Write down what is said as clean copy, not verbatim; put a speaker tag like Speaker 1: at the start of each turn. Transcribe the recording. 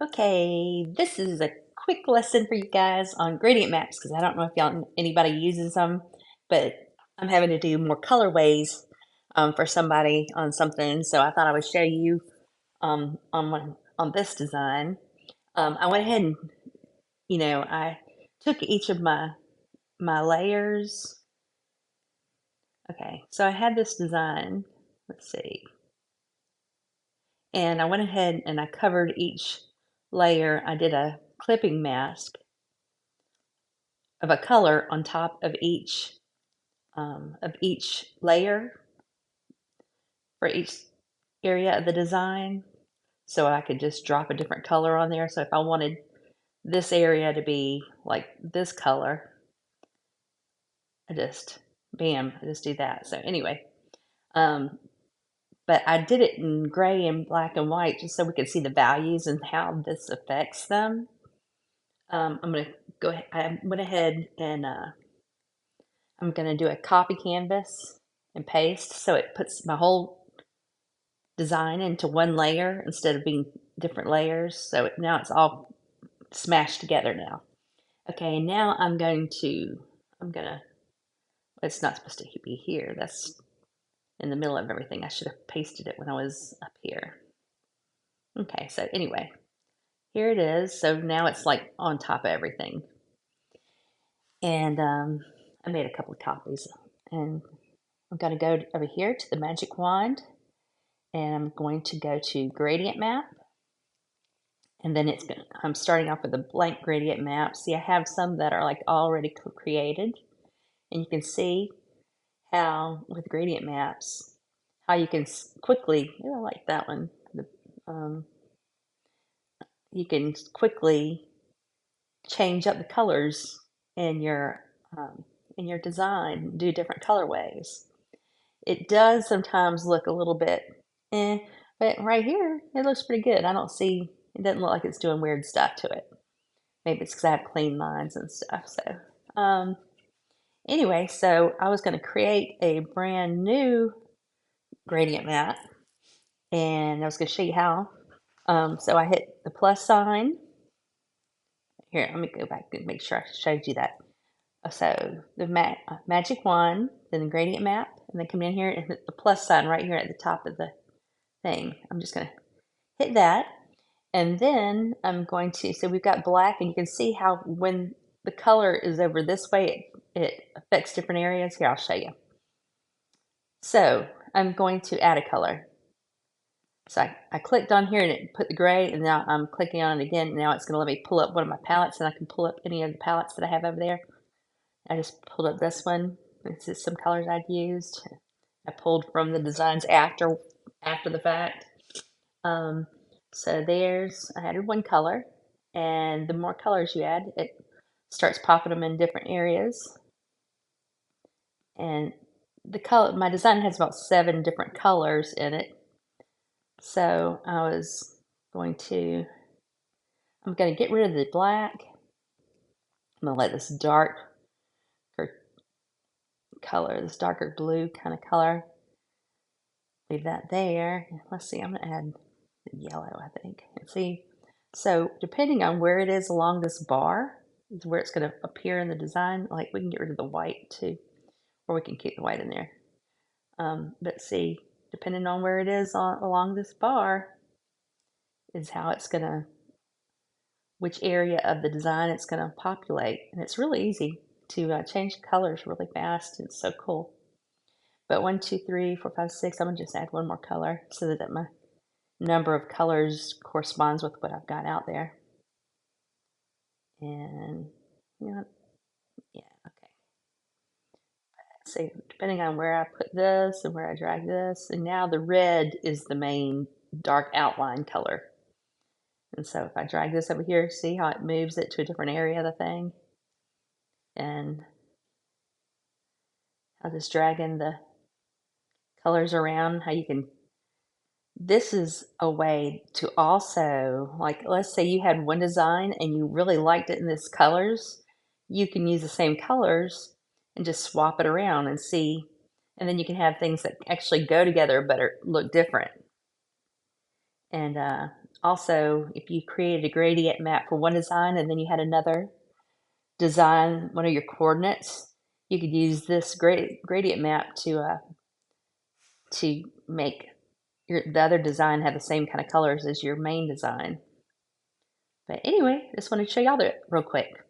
Speaker 1: Okay, this is a quick lesson for you guys on gradient maps because I don't know if anybody uses them, but I'm having to do more colorways for somebody on something. So I thought I would show you on this design. I went ahead and I took each of my layers. Okay, so I had this design. Let's see, and I went ahead and I covered each layer. I did a clipping mask of a color on top of each layer for each area of the design. So I could just drop a different color on there. So if I wanted this area to be like this color, I just, bam, I just do that. So anyway, um, but I did it in gray and black and white just so we could see the values and how this affects them. I'm going to go ahead, I went ahead and I'm going to do a copy canvas and paste so it puts my whole design into one layer instead of being different layers. So now it's all smashed together now. Okay, now I'm gonna, it's not supposed to be here. That's in the middle of everything. I should have pasted it when I was up here. Okay, so anyway, here it is. So now it's like on top of everything. And I made a couple of copies. And I'm gonna go over here to the magic wand and I'm going to go to gradient map. And then I'm starting off with a blank gradient map. See, I have some that are like already created. And you can see how with gradient maps, how you can quickly, I like that one. Um, you can quickly change up the colors in your design, do different colorways. It does sometimes look a little bit but right here, it looks pretty good. I don't see, it doesn't look like it's doing weird stuff to it. Maybe it's because I have clean lines and stuff. So anyway, so I was going to create a brand new gradient map, and I was going to show you how. So I hit the plus sign. Here, let me go back and make sure I showed you that. So the magic wand, then the gradient map, and then come in here and hit the plus sign right here at the top of the thing. I'm just going to hit that. And then I'm going to, so we've got black, and you can see how when the color is over this way, it affects different areas. Here, I'll show you. So I'm going to add a color. So I clicked on here and it put the gray, and now I'm clicking on it again. Now it's going to let me pull up one of my palettes, and I can pull up any of the palettes that I have over there. I just pulled up this one. This is some colors I'd used. I pulled from the designs after the fact. So I added one color, and the more colors you add, it starts popping them in different areas. And my design has about 7 different colors in it. So I'm going to get rid of the black. I'm going to let this darker color, this darker blue kind of color, leave that there. Let's see, I'm going to add yellow, I think. And see, so depending on where it is along this bar is where it's going to appear in the design. Like we can get rid of the white too, or we can keep the white in there. But see, depending on where it is along this bar is how it's going to, which area of the design it's going to populate. And it's really easy to change the colors really fast. It's so cool. But 1, 2, 3, 4, 5, 6, I'm going to just add one more color so that my number of colors corresponds with what I've got out there. And yeah, okay. So depending on where I put this and where I drag this, and now the red is the main dark outline color. And so if I drag this over here, see how it moves it to a different area of the thing? And I'll just drag in the colors around, how you can, this is a way to also, like, let's say you had one design and you really liked it in this colors, you can use the same colors and just swap it around and see, and then you can have things that actually go together but look different. And also, if you created a gradient map for one design and then you had another design, one of your coordinates, you could use this gradient map to make the other design have the same kind of colors as your main design. But anyway, just wanted to show y'all that real quick.